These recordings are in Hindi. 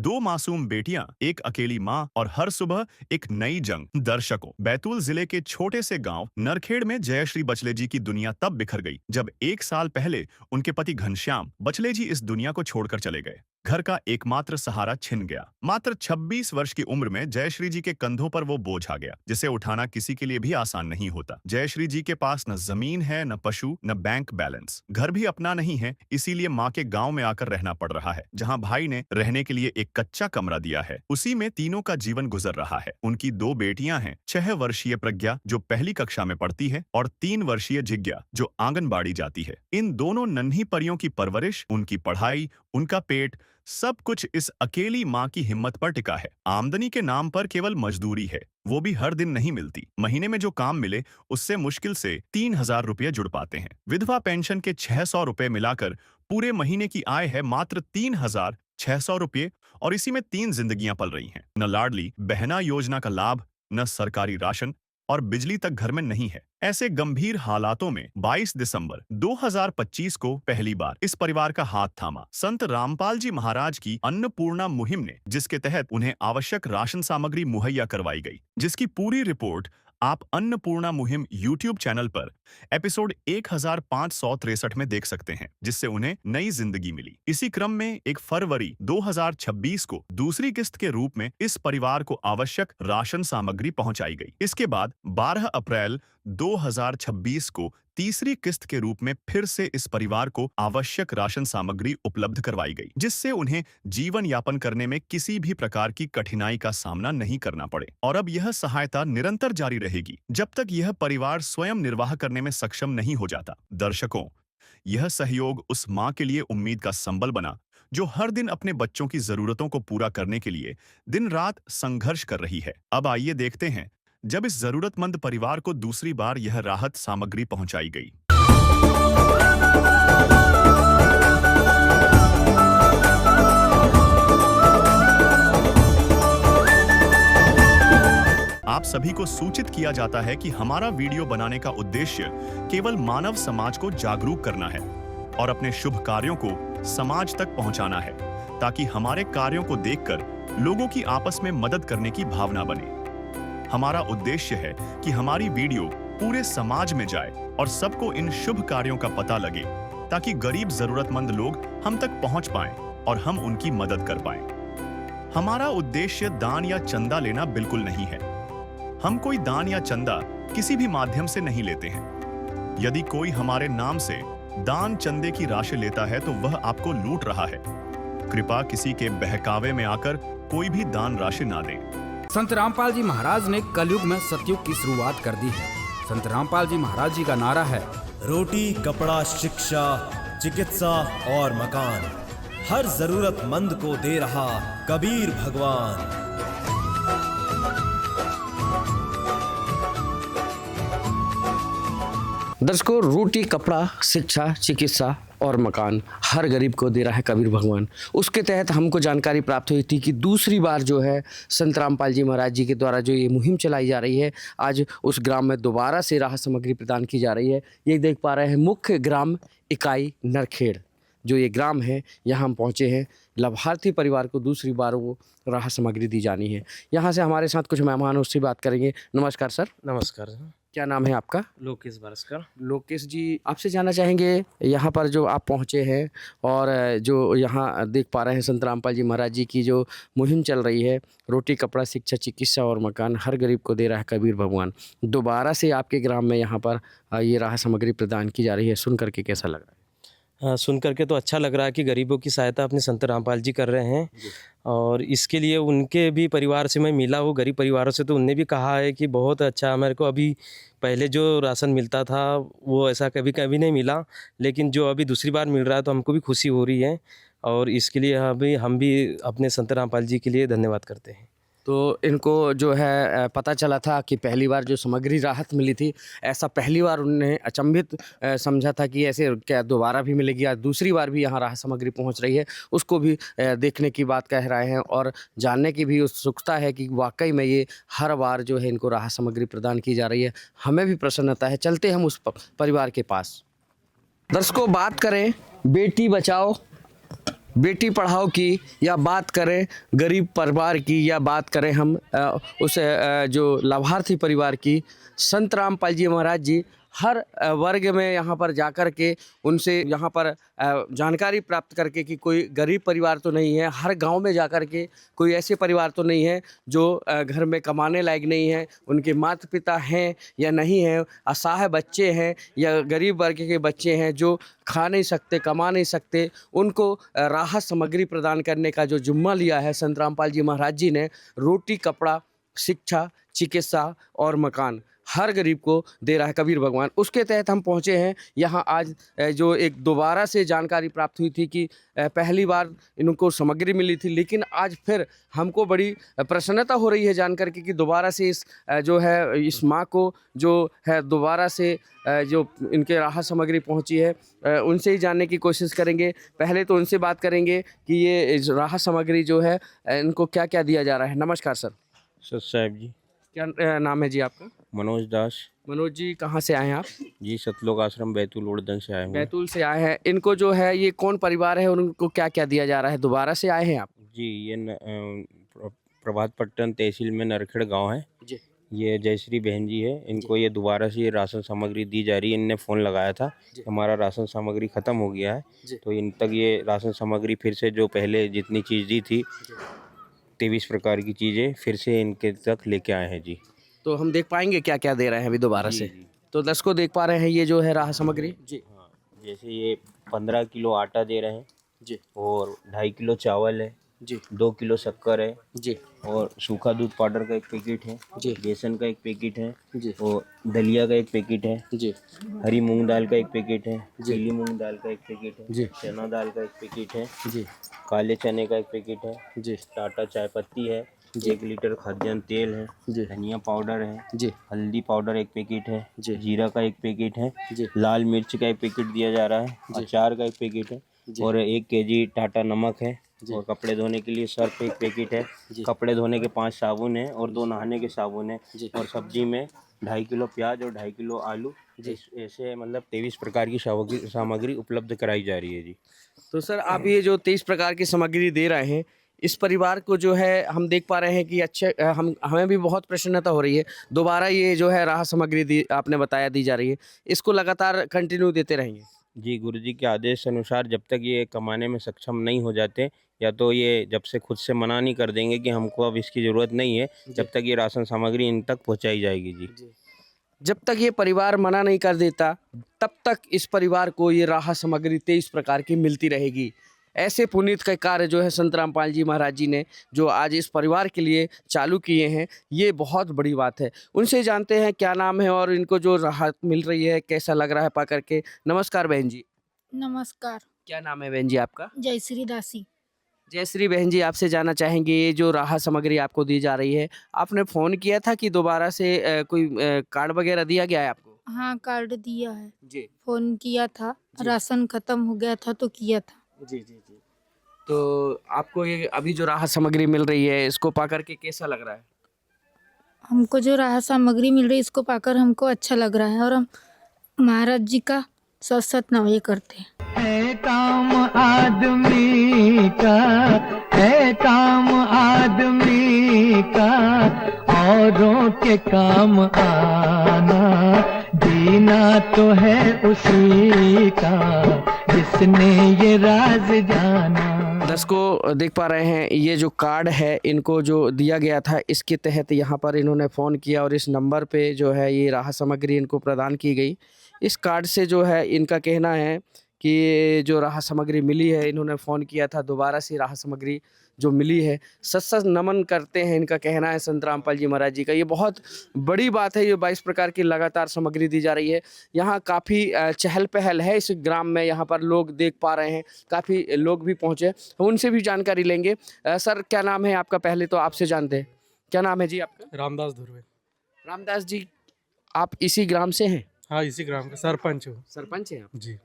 दो मासूम बेटियां, एक अकेली माँ और हर सुबह एक नई जंग। दर्शकों, बैतूल जिले के छोटे से गांव नरखेड़ में जयश्री बचले जी की दुनिया तब बिखर गई जब 1 साल पहले उनके पति घनश्याम बचले जी इस दुनिया को छोड़कर चले गए। घर का एकमात्र सहारा छिन गया। मात्र 26 वर्ष की उम्र में जयश्री जी के कंधों पर वो बोझ आ गया जिसे उठाना किसी के लिए भी आसान नहीं होता। जयश्री जी के पास न जमीन है, न पशु, न बैंक बैलेंस। घर भी अपना नहीं है, इसीलिए माँ के गांव में आकर रहना पड़ रहा है, जहां भाई ने रहने के लिए एक कच्चा कमरा दिया है। उसी में तीनों का जीवन गुजर रहा है। उनकी 2 बेटियां हैं, 6 वर्षीय प्रज्ञा जो पहली कक्षा में पढ़ती है और 3 वर्षीय जिज्ञा जो आंगनबाड़ी जाती है। इन दोनों नन्ही परियों की परवरिश, उनकी पढ़ाई, उनका पेट, सब कुछ इस अकेली माँ की हिम्मत पर टिका है। आमदनी के नाम पर केवल मजदूरी है, वो भी हर दिन नहीं मिलती। महीने में जो काम मिले उससे मुश्किल से 3,000 रुपये जुड़ पाते हैं। विधवा पेंशन के 600 रुपये मिलाकर पूरे महीने की आय है मात्र 3,600 रुपये और इसी में 3 जिंदगियां पल रही हैं। न लाडली बहना योजना का लाभ, न सरकारी राशन और बिजली तक घर में नहीं है। ऐसे गंभीर हालातों में 22 दिसंबर 2025 को पहली बार इस परिवार का हाथ थामा संत रामपाल जी महाराज की अन्नपूर्णा मुहिम ने, जिसके तहत उन्हें आवश्यक राशन सामग्री मुहैया करवाई गई, जिसकी पूरी रिपोर्ट आप अन्नपूर्णा मुहिम YouTube चैनल पर एपिसोड 1563 में देख सकते हैं, जिससे उन्हें नई जिंदगी मिली। इसी क्रम में 1 फरवरी 2026 को दूसरी किस्त के रूप में इस परिवार को आवश्यक राशन सामग्री पहुंचाई गई। इसके बाद 12 अप्रैल 2026 को तीसरी किस्त के रूप में फिर से इस परिवार को आवश्यक राशन सामग्री उपलब्ध करवाई गई, जिससे उन्हें जीवन यापन करने में किसी भी प्रकार की कठिनाई का सामना नहीं करना पड़े। और अब यह सहायता निरंतर जारी रहेगी जब तक यह परिवार स्वयं निर्वाह करने में सक्षम नहीं हो जाता। दर्शकों, यह सहयोग उस माँ के लिए उम्मीद का संबल बना जो हर दिन अपने बच्चों की जरूरतों को पूरा करने के लिए दिन रात संघर्ष कर रही है। अब आइए देखते हैं जब इस जरूरतमंद परिवार को दूसरी बार यह राहत सामग्री पहुंचाई गई। आप सभी को सूचित किया जाता है कि हमारा वीडियो बनाने का उद्देश्य केवल मानव समाज को जागरूक करना है और अपने शुभ कार्यों को समाज तक पहुंचाना है, ताकि हमारे कार्यों को देखकर लोगों की आपस में मदद करने की भावना बने। हमारा उद्देश्य है कि हमारी वीडियो पूरे समाज में जाए और सबको इन शुभ कार्यों का पता लगे, ताकि गरीब जरूरतमंद लोग हम तक पहुंच पाएं और हम उनकी मदद कर पाएं। हमारा उद्देश्य दान या चंदा लेना बिल्कुल नहीं है। हम कोई दान या चंदा किसी भी माध्यम से नहीं लेते हैं। यदि कोई हमारे नाम से दान चंदे की राशि लेता है तो वह आपको लूट रहा है। कृपया किसी के बहकावे में आकर कोई भी दान राशि ना दें। संत रामपाल जी महाराज ने कलयुग में सतयुग की शुरुआत कर दी है। संत रामपाल जी महाराज जी का नारा है, रोटी, कपड़ा, शिक्षा, चिकित्सा और मकान हर जरूरतमंद को दे रहा कबीर भगवान। दर्शकों, रोटी, कपड़ा, शिक्षा, चिकित्सा और मकान हर गरीब को दे रहा है कबीर भगवान। उसके तहत हमको जानकारी प्राप्त हुई थी कि दूसरी बार जो है संत रामपाल जी महाराज जी के द्वारा जो ये मुहिम चलाई जा रही है, आज उस ग्राम में दोबारा से राहत सामग्री प्रदान की जा रही है। ये देख पा रहे हैं मुख्य ग्राम इकाई नरखेड़, जो ये ग्राम है, यहाँ हम पहुँचे हैं। लाभार्थी परिवार को दूसरी बार वो राहत सामग्री दी जानी है। यहाँ से हमारे साथ कुछ मेहमान उससे बात करेंगे। नमस्कार सर। नमस्कार। क्या नाम है आपका? लोकेश बारस्कर। लोकेश जी, आपसे जानना चाहेंगे यहाँ पर जो आप पहुँचे हैं और जो यहाँ देख पा रहे हैं संत रामपाल जी महाराज जी की जो मुहिम चल रही है, रोटी, कपड़ा, शिक्षा, चिकित्सा और मकान हर गरीब को दे रहा है कबीर भगवान, दोबारा से आपके ग्राम में यहाँ पर ये राहत सामग्री प्रदान की जा रही है, सुन करके कैसा लग रहा है? हाँ, सुन करके तो अच्छा लग रहा है कि गरीबों की सहायता अपने संत रामपाल जी कर रहे हैं। और इसके लिए उनके भी परिवार से मैं मिला हूँ, गरीब परिवारों से, तो उनने भी कहा है कि बहुत अच्छा, मेरे को अभी पहले जो राशन मिलता था वो ऐसा कभी कभी नहीं मिला, लेकिन जो अभी दूसरी बार मिल रहा है तो हमको भी खुशी हो रही है। और इसके लिए अभी हम भी अपने संत रामपाल जी के लिए धन्यवाद करते हैं। तो इनको जो है पता चला था कि पहली बार जो सामग्री राहत मिली थी, ऐसा पहली बार उन्होंने अचंभित समझा था कि ऐसे क्या दोबारा भी मिलेगी या दूसरी बार भी यहाँ राहत सामग्री पहुँच रही है, उसको भी देखने की बात कह रहे हैं और जानने की भी उत्सुकता है कि वाकई में ये हर बार जो है इनको राहत सामग्री प्रदान की जा रही है। हमें भी प्रसन्नता है। चलते हम उस परिवार के पास। दर्शकों, बात करें बेटी बचाओ बेटी पढ़ाओ की या बात करें गरीब परिवार की या बात करें हम उस जो लाभार्थी परिवार की, संत रामपाल जी महाराज जी हर वर्ग में यहाँ पर जाकर के उनसे यहाँ पर जानकारी प्राप्त करके कि कोई गरीब परिवार तो नहीं है, हर गांव में जाकर के कोई ऐसे परिवार तो नहीं है जो घर में कमाने लायक नहीं है, उनके माता पिता हैं या नहीं हैं, असहाय बच्चे हैं या गरीब वर्ग के बच्चे हैं जो खा नहीं सकते, कमा नहीं सकते, उनको राहत सामग्री प्रदान करने का जो जिम्मा लिया है संत रामपाल जी महाराज जी ने, रोटी, कपड़ा, शिक्षा, चिकित्सा और मकान हर गरीब को दे रहा है कबीर भगवान। उसके तहत हम पहुँचे हैं यहाँ आज। जो एक दोबारा से जानकारी प्राप्त हुई थी कि पहली बार इनको सामग्री मिली थी, लेकिन आज फिर हमको बड़ी प्रसन्नता हो रही है जानकर के कि दोबारा से इस जो है इस माँ को जो है दोबारा से जो इनके राहत सामग्री पहुँची है उनसे ही जानने की कोशिश करेंगे। पहले तो उनसे बात करेंगे कि ये राहत सामग्री जो है इनको क्या क्या दिया जा रहा है। नमस्कार सर। सर साहब जी। क्या नाम है जी आपका? मनोज दास। मनोज जी कहाँ से आए हैं आप? जी सतलोक आश्रम बैतूल उड़दन से आए हैं। बैतूल से आए हैं। इनको जो है ये कौन परिवार है और उनको क्या क्या दिया जा रहा है? दोबारा से आए हैं आप? जी ये प्रभात पट्टन तहसील में नरखेड़ गांव है जी। ये जयश्री बहन जी है, इनको ये दोबारा से ये राशन सामग्री दी जा रही है। इनने फ़ोन लगाया था हमारा राशन सामग्री ख़त्म हो गया है, तो इन तक ये राशन सामग्री फिर से जो पहले जितनी चीज़ दी थी 23 प्रकार की चीज़ें फिर से इनके तक लेके आए हैं जी। तो हम देख पाएंगे क्या क्या दे रहे हैं अभी दोबारा से? तो 10 को देख पा रहे हैं ये जो है राहत सामग्री जी। हाँ, जैसे ये 15 किलो आटा दे रहे हैं जी, और 2.5 किलो चावल है जी, 2 किलो शक्कर है जी, और सूखा दूध पाउडर का 1 पैकेट है जी, बेसन का 1 पैकेट है जी, और दलिया का 1 पैकेट है जी, हरी मूंग दाल का 1 पैकेट है पीली मूंग दाल का 1 पैकेट है जी, चना दाल का 1 पैकेट है जी, काले चने का 1 पैकेट है जी, टाटा चाय पत्ती है 1 लीटर खाद्यान्न तेल है जी, धनिया पाउडर है जी, हल्दी पाउडर 1 पैकेट है जी, जीरा का 1 पैकेट है जी, लाल मिर्च का 1 पैकेट दिया जा रहा है अचार का 1 पैकेट है और 1 केजी टाटा नमक है और कपड़े धोने के लिए सर्फ 1 पैकेट है कपड़े धोने के 5 साबुन है और 2 नहाने के साबुन है और सब्जी में 2.5 किलो प्याज और 2.5 किलो आलू ऐसे मतलब 23 प्रकार की सामग्री उपलब्ध कराई जा रही है जी। तो सर आप ये जो 23 प्रकार की सामग्री दे रहे हैं इस परिवार को जो है हम देख पा रहे हैं कि अच्छे हमें भी बहुत प्रसन्नता हो रही है। दोबारा ये जो है राहत सामग्री दी आपने बताया दी जा रही है, इसको लगातार कंटिन्यू देते रहेंगे? जी गुरुजी के आदेश अनुसार जब तक ये कमाने में सक्षम नहीं हो जाते या तो ये जब से खुद से मना नहीं कर देंगे कि हमको अब इसकी ज़रूरत नहीं है जब तक ये राशन सामग्री इन तक पहुंचाई जाएगी जी। जब तक ये परिवार मना नहीं कर देता तब तक इस परिवार को ये राहत सामग्री 23 प्रकार की मिलती रहेगी। ऐसे पुनीत का कार्य जो है संत रामपाल जी महाराज जी ने जो आज इस परिवार के लिए चालू किए हैं ये बहुत बड़ी बात है। उनसे जानते हैं क्या नाम है और इनको जो राहत मिल रही है कैसा लग रहा है पा करके। नमस्कार बहन जी। नमस्कार। क्या नाम है बहन जी आपका? जयश्री दासी। जयश्री बहन जी आपसे जानना चाहेंगे ये जो राहत सामग्री आपको दी जा रही है आपने फ़ोन किया था कि दोबारा से कोई कार्ड वगैरह दिया गया है आपको? हाँ कार्ड दिया है, जी फोन किया था, जी। राशन खत्म हो गया था तो किया था। जी जी जी। तो आपको ये अभी जो राहत सामग्री मिल रही है इसको पा करके कैसा लग रहा है? हमको जो राहत सामग्री मिल रही है इसको पाकर हमको अच्छा लग रहा है और हम महाराज जी का सत सत नवाई करते हैं। है काम आदमी का, है काम आदमी का, औरों के काम आना, जीना तो है उसी का जिसने ये राज जाना। दस को देख पा रहे हैं ये जो कार्ड है इनको जो दिया गया था इसके तहत यहाँ पर इन्होंने फ़ोन किया और इस नंबर पे जो है ये राहत सामग्री इनको प्रदान की गई। इस कार्ड से जो है इनका कहना है कि जो राहत सामग्री मिली है इन्होंने फ़ोन किया था दोबारा से राहत सामग्री जो मिली है सत सत नमन करते हैं इनका कहना है संत रामपाल जी महाराज जी का। ये बहुत बड़ी बात है, ये 22 प्रकार की लगातार सामग्री दी जा रही है। यहाँ काफ़ी चहल पहल है इस ग्राम में, यहाँ पर लोग देख पा रहे हैं, काफ़ी लोग भी पहुँचे, हम उनसे भी जानकारी लेंगे। सर क्या नाम है आपका? पहले तो आपसे जानते हैं, क्या नाम है जी आपका? रामदास धुर्वे। रामदास जी आप इसी ग्राम से हैं? हाँ इसी ग्राम का सरपंच हूँ। सरपंच हैं आप? जी।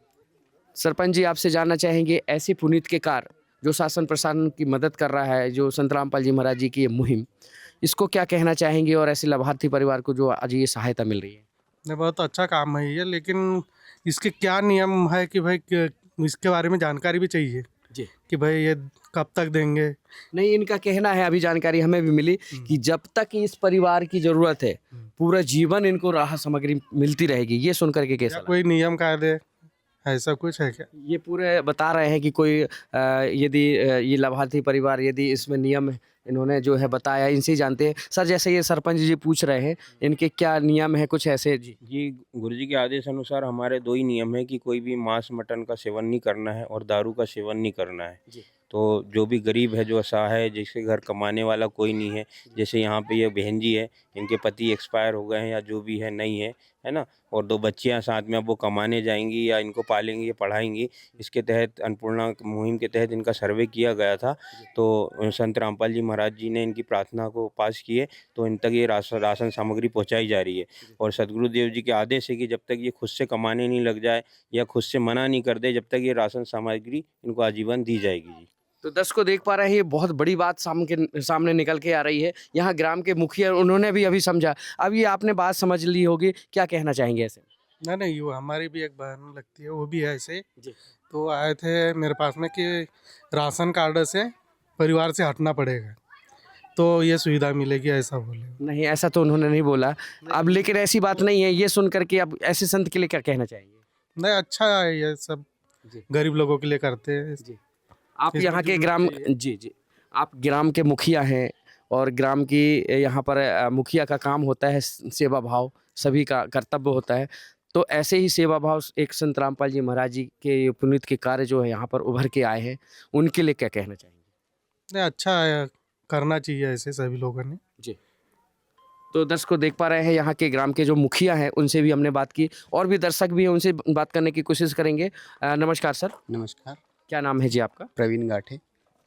सरपंच जी आपसे जानना चाहेंगे ऐसे पुनीत के कार्य जो शासन प्रशासन की मदद कर रहा है, जो संत रामपाल जी महाराज जी की ये मुहिम, इसको क्या कहना चाहेंगे और ऐसे लाभार्थी परिवार को जो आज ये सहायता मिल रही है? नहीं बहुत अच्छा काम है ये, लेकिन इसके क्या नियम है कि भाई इसके बारे में जानकारी भी चाहिए। जी। कि भाई ये कब तक देंगे। नहीं, इनका कहना है, अभी जानकारी हमें भी मिली कि जब तक इस परिवार की जरूरत है पूरा जीवन इनको राहत सामग्री मिलती रहेगी। ये सुनकर के कैसा या लगा? कोई नियम कायदे ऐसा कुछ है क्या? ये पूरे बता रहे हैं कि कोई यदि ये लाभार्थी परिवार यदि इसमें नियम इन्होंने जो है बताया, इनसे ही जानते हैं। सर, जैसे ये सरपंच जी पूछ रहे हैं, इनके क्या नियम है कुछ ऐसे? जी जी, गुरुजी के आदेश अनुसार हमारे 2 ही नियम है कि कोई भी मांस मटन का सेवन नहीं करना है और दारू का सेवन नहीं करना है। जी। तो जो भी गरीब है, जो असहाय है, जिसके घर कमाने वाला कोई नहीं है, जैसे यहाँ पे ये बहन जी है, इनके पति एक्सपायर हो गए हैं या जो भी है नहीं है, है ना? और 2 बच्चियाँ साथ में, अब वो कमाने जाएंगी या इनको पालेंगी या पढ़ाएंगी। इसके तहत अन्नपूर्णा मुहिम के तहत इनका सर्वे किया गया था, तो संत रामपाल जी महाराज जी ने इनकी प्रार्थना को पास किए, तो इन तक ये राशन सामग्री पहुँचाई जा रही है। और सद्गुरुदेव जी के आदेश है कि जब तक ये खुद से कमाने नहीं लग जाए या खुद से मना नहीं कर दे, जब तक ये राशन सामग्री इनको आजीवन दी जाएगी जी। तो दर्शकों देख पा रहे हैं, ये बहुत बड़ी बात सामने निकल के आ रही है। यहाँ ग्राम के मुखिया उन्होंने भी अभी समझा। अब ये आपने बात समझ ली होगी, क्या कहना चाहेंगे ऐसे? नहीं, वो हमारी भी एक बहन लगती है, वो भी है ऐसे। जी। तो आए थे मेरे पास में कि राशन कार्ड से परिवार से हटना पड़ेगा तो ये सुविधा मिलेगी, ऐसा बोले। नहीं, ऐसा तो उन्होंने नहीं बोला। अब लेकिन ऐसी बात नहीं है, ये सुन करके अब ऐसे संत के लिए क्या कहना चाहेंगे? नहीं, अच्छा है ये सब, जी। गरीब लोगों के लिए करते हैं। जी। आप इसमें यहाँ के जो ग्राम मुखिया है। जी, आप ग्राम के मुखिया हैं और ग्राम की यहाँ पर मुखिया का काम होता है सेवा भाव, सभी का कर्तव्य होता है। तो ऐसे ही सेवा भाव एक संत रामपाल जी महाराज जी के पुनीत के कार्य जो है यहाँ पर उभर के आए हैं, उनके लिए क्या कहना चाहेंगे? नहीं, अच्छा है, करना चाहिए ऐसे सभी लोगों ने। जी। तो दर्शकों देख पा रहे हैं, यहाँ के ग्राम के जो मुखिया हैं उनसे भी हमने बात की, और भी दर्शक भी हैं, उनसे बात करने की कोशिश करेंगे। नमस्कार सर। नमस्कार। क्या नाम है जी आपका? प्रवीण गाठे।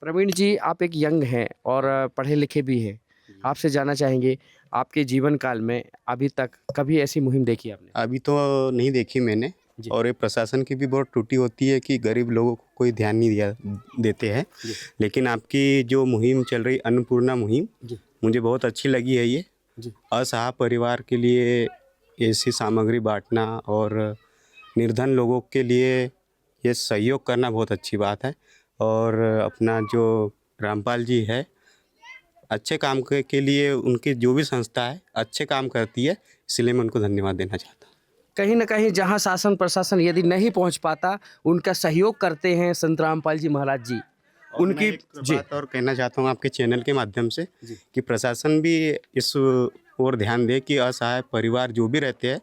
प्रवीण जी, आप एक यंग हैं और पढ़े लिखे भी हैं। आपसे जानना चाहेंगे, आपके जीवन काल में अभी तक कभी ऐसी मुहिम देखी आपने? अभी तो नहीं देखी मैंने, जी। और ये प्रशासन की भी बहुत त्रुटि होती है कि गरीब लोगों को कोई ध्यान नहीं देते हैं। जी। लेकिन आपकी जो मुहिम चल रही अन्नपूर्णा मुहिम, जी। मुझे बहुत अच्छी लगी है। ये जी। असहाय परिवार के लिए ऐसी सामग्री बांटना और निर्धन लोगों के लिए ये सहयोग करना बहुत अच्छी बात है। और अपना जो रामपाल जी है, अच्छे काम के लिए उनकी जो भी संस्था है अच्छे काम करती है, इसलिए मैं उनको धन्यवाद देना चाहता हूँ। कहीं ना कहीं जहाँ शासन प्रशासन यदि नहीं पहुँच पाता, उनका सहयोग करते हैं संत रामपाल जी महाराज जी। और मैं एक बात और कहना चाहता हूँ आपके चैनल के माध्यम से कि प्रशासन भी इस ओर ध्यान दे कि असहाय परिवार जो भी रहते हैं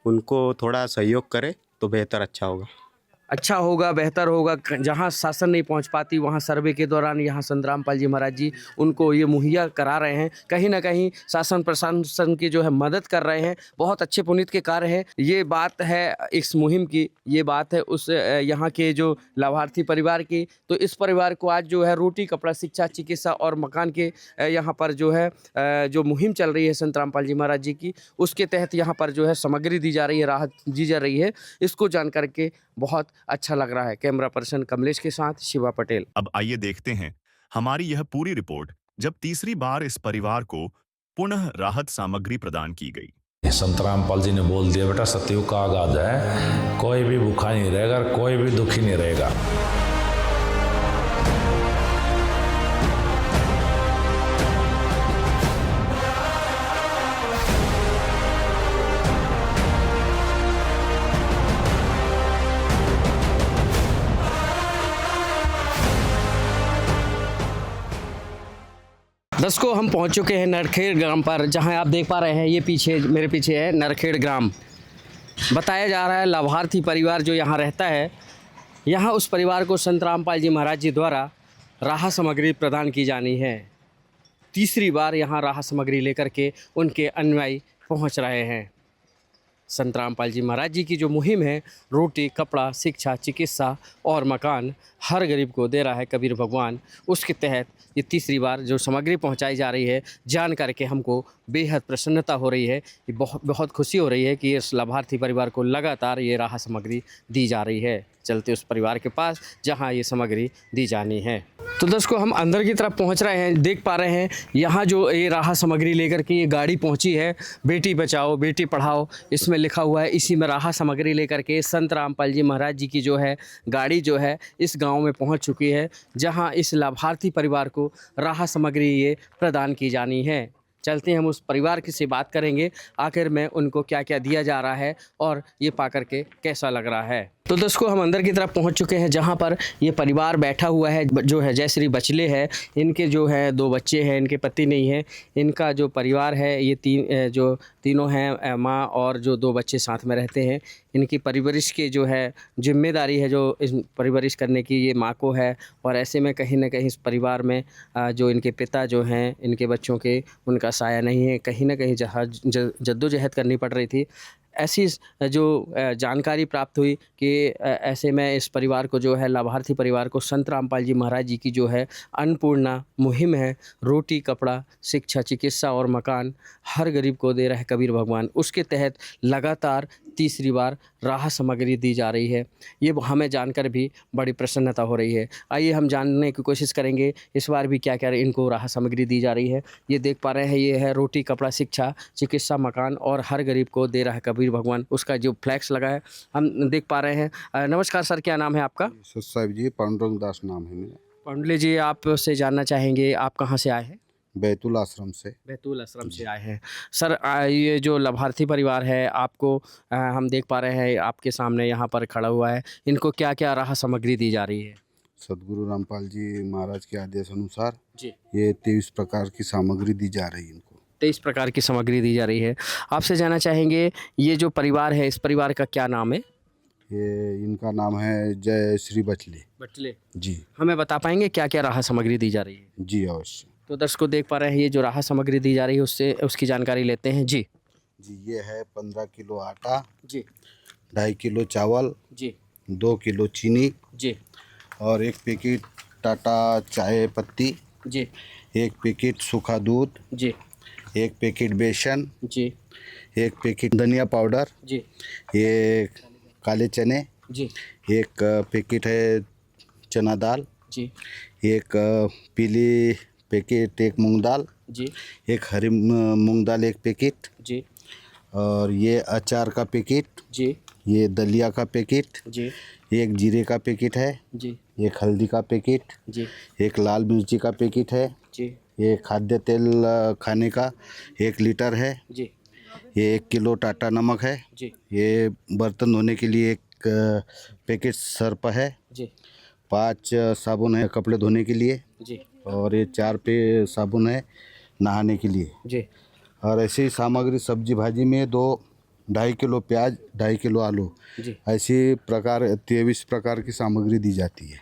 उनको थोड़ा सहयोग करे तो बेहतर अच्छा होगा। बेहतर होगा। जहाँ शासन नहीं पहुँच पाती, वहाँ सर्वे के दौरान यहाँ संत रामपाल जी महाराज जी उनको ये मुहैया करा रहे हैं। कहीं ना कहीं शासन प्रशासन की जो है मदद कर रहे हैं। बहुत अच्छे पुनीत के कार्य हैं। ये बात है इस मुहिम की, ये बात है उस यहाँ के जो लाभार्थी परिवार की। तो इस परिवार को आज जो है रोटी, कपड़ा, शिक्षा, चिकित्सा और मकान के यहाँ पर जो है जो मुहिम चल रही है संत रामपाल जी महाराज जी की, उसके तहत यहाँ पर जो है सामग्री दी जा रही है, राहत दी जा रही है। इसको जान करके बहुत अच्छा लग रहा है। कैमरा पर्सन कमलेश के साथ शिवा पटेल। अब आइए देखते हैं हमारी यह पूरी रिपोर्ट, जब तीसरी बार इस परिवार को पुनः राहत सामग्री प्रदान की गई। संत रामपाल जी ने बोल दिया, बेटा सतयुग का आगाज है, कोई भी भूखा नहीं रहेगा, कोई भी दुखी नहीं रहेगा। दर्शकों, हम पहुंच चुके हैं नरखेड़ ग्राम पर, जहां आप देख पा रहे हैं ये पीछे मेरे पीछे है नरखेड़ ग्राम। बताया जा रहा है लाभार्थी परिवार जो यहाँ रहता है, यहाँ उस परिवार को संत रामपाल जी महाराज जी द्वारा राहत सामग्री प्रदान की जानी है। तीसरी बार यहाँ राहत सामग्री लेकर के उनके अनुयायी पहुँच रहे हैं। संत रामपाल जी महाराज जी की जो मुहिम है, रोटी, कपड़ा, शिक्षा, चिकित्सा और मकान हर गरीब को दे रहा है कबीर भगवान, उसके तहत ये तीसरी बार जो सामग्री पहुंचाई जा रही है, जान करके हमको बेहद प्रसन्नता हो रही है। बहुत खुशी हो रही है कि इस लाभार्थी परिवार को लगातार ये राहत सामग्री दी जा रही है। चलते उस परिवार के पास जहां ये सामग्री दी जानी है। तो दर्शकों, हम अंदर की तरफ पहुंच रहे हैं। देख पा रहे हैं यहाँ जो ये राहत सामग्री लेकर के ये गाड़ी पहुंची है, बेटी बचाओ बेटी पढ़ाओ इसमें लिखा हुआ है। इसी में राहत सामग्री लेकर के संत रामपाल जी महाराज जी की जो है गाड़ी जो है इस गांव में पहुंच चुकी है, जहां इस लाभार्थी परिवार को राहत सामग्री ये प्रदान की जानी है। चलते हैं, हम उस परिवार की से बात करेंगे आखिर में उनको क्या क्या दिया जा रहा है और ये पा करके कैसा लग रहा है। तो दोस्तों, हम अंदर की तरफ पहुंच चुके हैं जहां पर ये परिवार बैठा हुआ है, जो है जयश्री बचले है। इनके जो है 2 बच्चे हैं, इनके पति नहीं है। इनका जो परिवार है ये तीनों हैं, माँ और जो 2 बच्चे साथ में रहते हैं। इनकी परवरिश की जो है जिम्मेदारी है जो इस परवरिश करने की ये माँ को है। और ऐसे में कहीं ना कहीं इस परिवार में जो इनके पिता जो हैं इनके बच्चों के, उनका साया नहीं है। कहीं ना कहीं जद्दोजहद करनी पड़ रही थी। ऐसी जो जानकारी प्राप्त हुई कि ऐसे में इस परिवार को जो है लाभार्थी परिवार को संत रामपाल जी महाराज जी की जो है अन्नपूर्णा मुहिम है, रोटी कपड़ा शिक्षा चिकित्सा और मकान हर गरीब को दे रहा है कबीर भगवान, उसके तहत लगातार तीसरी बार राहत सामग्री दी जा रही है। ये हमें जानकर भी बड़ी प्रसन्नता हो रही है। आइए हम जानने की कोशिश करेंगे इस बार भी क्या क्या इनको राहत सामग्री दी जा रही है। ये देख पा रहे हैं, ये है रोटी कपड़ा शिक्षा चिकित्सा मकान और हर गरीब को दे रहा है कबीर भगवान, उसका जो फ्लैक्स लगा है हम देख पा रहे हैं। नमस्कार सर, क्या नाम है आपका? साहब जी, पांडुरंग दास नाम है मेरा। पांडुले जी, आपसे जानना चाहेंगे आप कहाँ से आए हैं? बैतूल आश्रम से। बैतूल आश्रम से आए हैं। सर, ये जो लाभार्थी परिवार है आपको हम देख पा रहे हैं आपके सामने यहाँ पर खड़ा हुआ है, इनको क्या क्या राहत सामग्री दी जा रही है? सदगुरु रामपाल जी महाराज के आदेश अनुसार जी ये 23 प्रकार की सामग्री दी जा रही है। इनको 23 प्रकार की सामग्री दी जा रही है। आपसे जानना चाहेंगे ये जो परिवार है इस परिवार का क्या नाम है? ये इनका नाम है जय श्री बचले जी। हमें बता पाएंगे क्या क्या राहत सामग्री दी जा रही है? जी अवश्य। तो दर्शकों देख पा रहे हैं ये जो राहत सामग्री दी जा रही है उससे उसकी जानकारी लेते हैं। जी ये है 15 किलो आटा जी, 2.5 किलो चावल जी, 2 किलो चीनी जी, और 1 पैकेट टाटा चाय पत्ती जी, 1 पैकेट सूखा दूध जी, 1 पैकेट बेसन जी, 1 पैकेट धनिया पाउडर जी, ये काले चने जी, 1 पैकेट है चना दाल जी, 1 पीली पैकेट 1 मूंग दाल जी, 1 हरी मूंग दाल 1 पैकेट जी, और ये अचार का पैकेट जी, ये दलिया का पैकेट जी, 1 जीरे का पैकेट है जी, 1 हल्दी का पैकेट जी, 1 लाल मिर्ची का पैकेट है जी, ये खाद्य तेल खाने का 1 लीटर है जी, ये 1 किलो टाटा नमक है जी, ये बर्तन धोने के लिए 1 पैकेट सर्फ है जी, 5 साबुन है कपड़े धोने के लिए जी, और ये 4 पे साबुन है नहाने के लिए जी, और ऐसी ही सामग्री सब्जी भाजी में 2.5 किलो प्याज 2.5 किलो आलू जी। ऐसी प्रकार 23 प्रकार की सामग्री दी जाती है।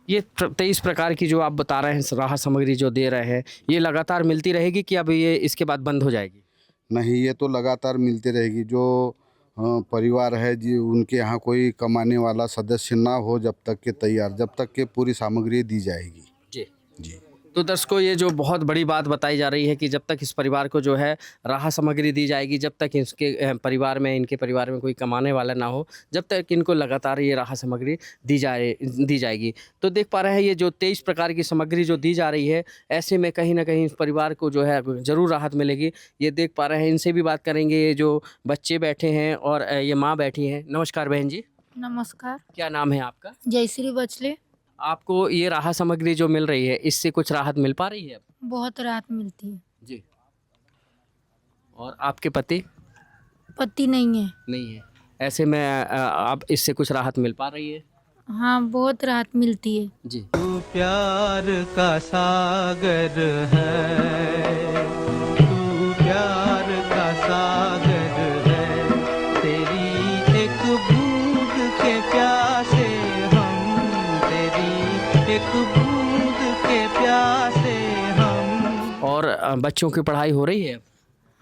ये 23 प्रकार की जो आप बता रहे हैं राहत सामग्री जो दे रहे हैं ये लगातार मिलती रहेगी कि अब ये इसके बाद बंद हो जाएगी? नहीं, ये तो लगातार मिलती रहेगी। जो परिवार है जी उनके यहाँ कोई कमाने वाला सदस्य ना हो जब तक के तैयार, जब तक के पूरी सामग्री दी जाएगी। जी जी। तो दर्शकों ये जो बहुत बड़ी बात बताई जा रही है कि जब तक इस परिवार को जो है राहत सामग्री दी जाएगी, जब तक इसके परिवार में इनके परिवार में कोई कमाने वाला ना हो, जब तक इनको लगातार ये राहत सामग्री दी जाएगी। तो देख पा रहे हैं ये जो 23 प्रकार की सामग्री जो दी जा रही है, ऐसे में कहीं ना कहीं इस परिवार को जो है ज़रूर राहत मिलेगी। ये देख पा रहे हैं, इनसे भी बात करेंगे। ये जो बच्चे बैठे हैं और ये माँ बैठी हैं। नमस्कार बहन जी। नमस्कार। क्या नाम है आपका? जयश्री बचले। आपको ये राहत सामग्री जो मिल रही है इससे कुछ राहत मिल पा रही है? बहुत राहत मिलती है जी। और आपके पति? पति नहीं है। नहीं है। ऐसे में आप इससे कुछ राहत मिल पा रही है? हाँ, बहुत राहत मिलती है जी। तू प्यार का सागर है, तू प्यार का सागर है, तेरी एक बूंद के प्यासे एक बूंद के प्यासे हम। और बच्चों की पढ़ाई हो रही है?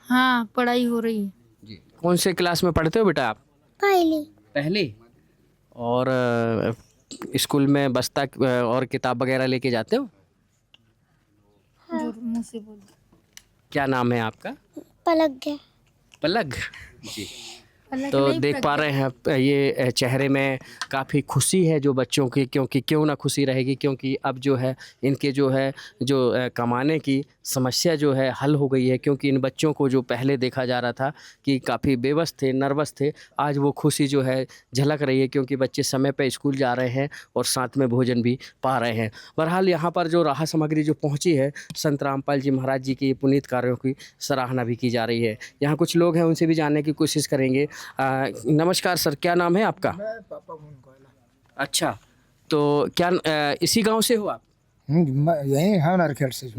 हाँ, पढ़ाई हो रही है जी। कौन से क्लास में पढ़ते हो बेटा आप? पहली। और स्कूल में बस्ता और किताब वगैरह लेके जाते हो? हाँ। मुँह से बोल। क्या नाम है आपका? पलक। पलक जी। तो देख पा रहे हैं आप, ये चेहरे में काफ़ी खुशी है जो बच्चों की, क्योंकि क्यों ना खुशी रहेगी, क्योंकि अब जो है इनके जो है कमाने की समस्या जो है हल हो गई है। क्योंकि इन बच्चों को जो पहले देखा जा रहा था कि काफ़ी बेबस थे, नर्वस थे, आज वो खुशी जो है झलक रही है, क्योंकि बच्चे समय पे स्कूल जा रहे हैं और साथ में भोजन भी पा रहे हैं। बहरहाल यहाँ पर जो राहत सामग्री जो पहुँची है, संत रामपाल जी महाराज जी की पुनीत कार्यों की सराहना भी की जा रही है। यहाँ कुछ लोग हैं, उनसे भी जानने की कोशिश करेंगे। नमस्कार सर, क्या नाम है आपका? अच्छा, तो क्या इसी गांव से हो आप? यही हाँ, नरखेड़ से ही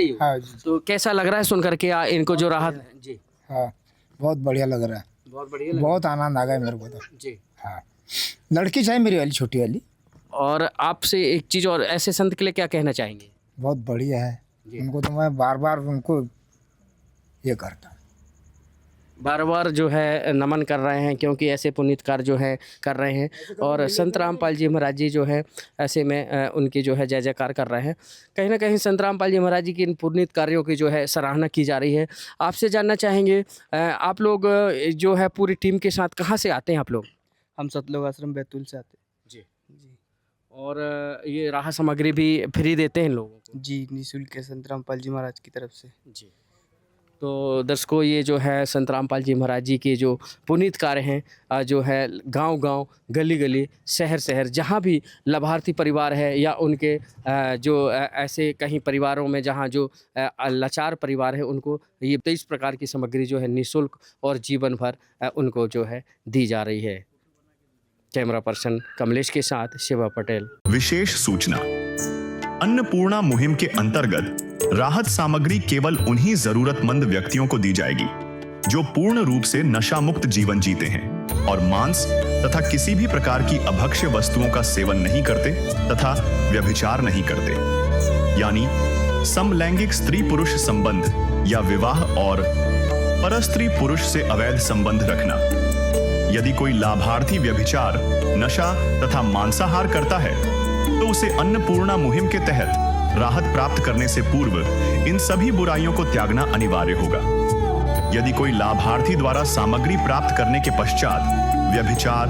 हो? हाँ जी। तो कैसा लग रहा है सुन करके इनको जो राहत? जी हाँ, बहुत बढ़िया लग रहा है, बहुत बढ़िया, बहुत आनंद आ गया मेरे को तो जी। हाँ, लड़की चाहिए मेरी वाली, छोटी वाली। और आपसे एक चीज़ और, ऐसे संत के लिए क्या कहना चाहेंगे? बहुत बढ़िया है, उनको तो मैं बार बार उनको ये करता हूँ, बार बार जो है नमन कर रहे हैं, क्योंकि ऐसे पुनीत कार्य जो है कर रहे हैं। और संत रामपाल जी महाराज जी जो है ऐसे में उनकी जो है जय जयकार कर रहे हैं। कहीं ना कहीं संत रामपाल जी महाराज जी की इन पुनीत कार्यों की जो है सराहना की जा रही है। आपसे जानना चाहेंगे, आप लोग जो है पूरी टीम के साथ कहाँ से आते हैं आप लोग? हम सतलोक आश्रम बैतूल से आते हैं। जी जी। और ये राहत सामग्री भी फ्री देते हैं लोगों को? जी, निःशुल्क है संत रामपाल जी महाराज की तरफ से। जी। तो दर्शकों, ये जो है संत रामपाल जी महाराज जी के जो पुनीत कार्य हैं, जो है गांव-गांव, गली-गली, शहर-शहर, जहां भी लाभार्थी परिवार है या उनके जो ऐसे कहीं परिवारों में जहां जो लाचार परिवार है, उनको ये 23 प्रकार की सामग्री जो है निःशुल्क और जीवन भर उनको जो है दी जा रही है। कैमरा पर्सन कमलेश के साथ शिवा पटेल। विशेष सूचना, अन्नपूर्णा मुहिम के अंतर्गत राहत सामग्री केवल उन्हीं जरूरतमंद व्यक्तियों को दी जाएगी जो पूर्ण रूप से नशा मुक्त जीवन जीते हैं और मांस तथा किसी भी प्रकार की अभक्ष्य वस्तुओं का सेवन नहीं करते तथा व्यभिचार नहीं करते, यानी समलैंगिक स्त्री पुरुष संबंध या विवाह और परस्त्री पुरुष से अवैध संबंध रखना। यदि कोई लाभार्थी व्यभिचार, नशा तथा मांसाहार करता है तो उसे अन्नपूर्णा मुहिम के तहत राहत प्राप्त करने से पूर्व इन सभी बुराइयों को त्यागना अनिवार्य होगा। यदि कोई लाभार्थी द्वारा सामग्री प्राप्त करने के पश्चात व्यभिचार,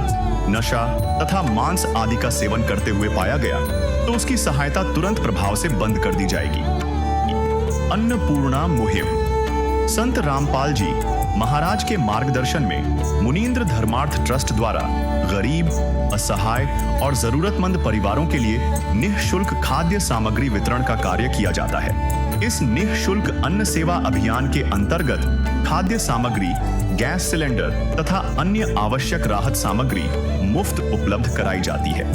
नशा तथा मांस आदि का सेवन करते हुए पाया गया तो उसकी सहायता तुरंत प्रभाव से बंद कर दी जाएगी। अन्नपूर्णा मुहिम संत रामपाल जी महाराज के मार्गदर्शन में मुनींद्र धर्मार्थ ट्रस्ट द्वारा गरीब, असहाय और जरूरतमंद परिवारों के लिए निःशुल्क खाद्य सामग्री वितरण का कार्य किया जाता है। इस निःशुल्क अन्न सेवा अभियान के अंतर्गत खाद्य सामग्री, गैस सिलेंडर तथा अन्य आवश्यक राहत सामग्री मुफ्त उपलब्ध कराई जाती है।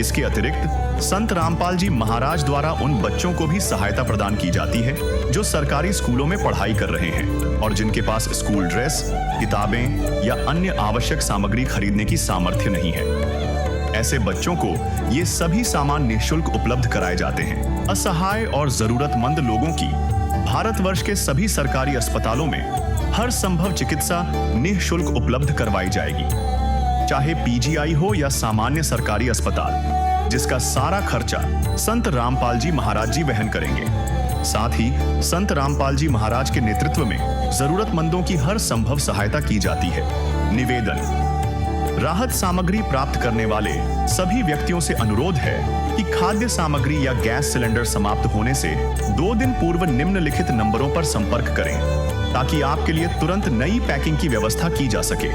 इसके अतिरिक्त संत रामपाल जी महाराज द्वारा उन बच्चों को भी सहायता प्रदान की जाती है जो सरकारी स्कूलों में पढ़ाई कर रहे हैं और जिनके पास स्कूल ड्रेस, किताबें या अन्य आवश्यक सामग्री खरीदने की सामर्थ्य नहीं है। ऐसे बच्चों को ये सभी सामान निःशुल्क उपलब्ध कराए जाते हैं। असहाय और जरूरतमंद लोगों की भारतवर्ष के सभी सरकारी अस्पतालों में हर संभव चिकित्सा निःशुल्क उपलब्ध करवाई जाएगी, चाहे पीजीआई हो या सामान्य सरकारी अस्पताल, जिसका सारा खर्चा संत रामपाल जी महाराज जी वहन करेंगे। साथ ही संत रामपाल जी महाराज के नेतृत्व में जरूरतमंदों की हर संभव सहायता की जाती है। निवेदन, राहत सामग्री प्राप्त करने वाले सभी व्यक्तियों से अनुरोध है कि खाद्य सामग्री या गैस सिलेंडर समाप्त होने से 2 दिन पूर्व निम्नलिखित नंबरों पर संपर्क करें ताकि आपके लिए तुरंत नई पैकिंग की व्यवस्था की जा सके।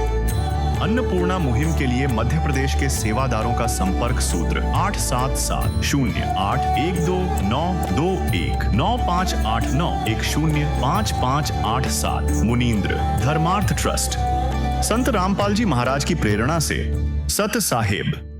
अन्नपूर्णा मुहिम के लिए मध्य प्रदेश के सेवादारों का संपर्क सूत्र 8770819589105587 मुनींद्र धर्मार्थ ट्रस्ट। संत रामपाल जी महाराज की प्रेरणा से सत साहेब।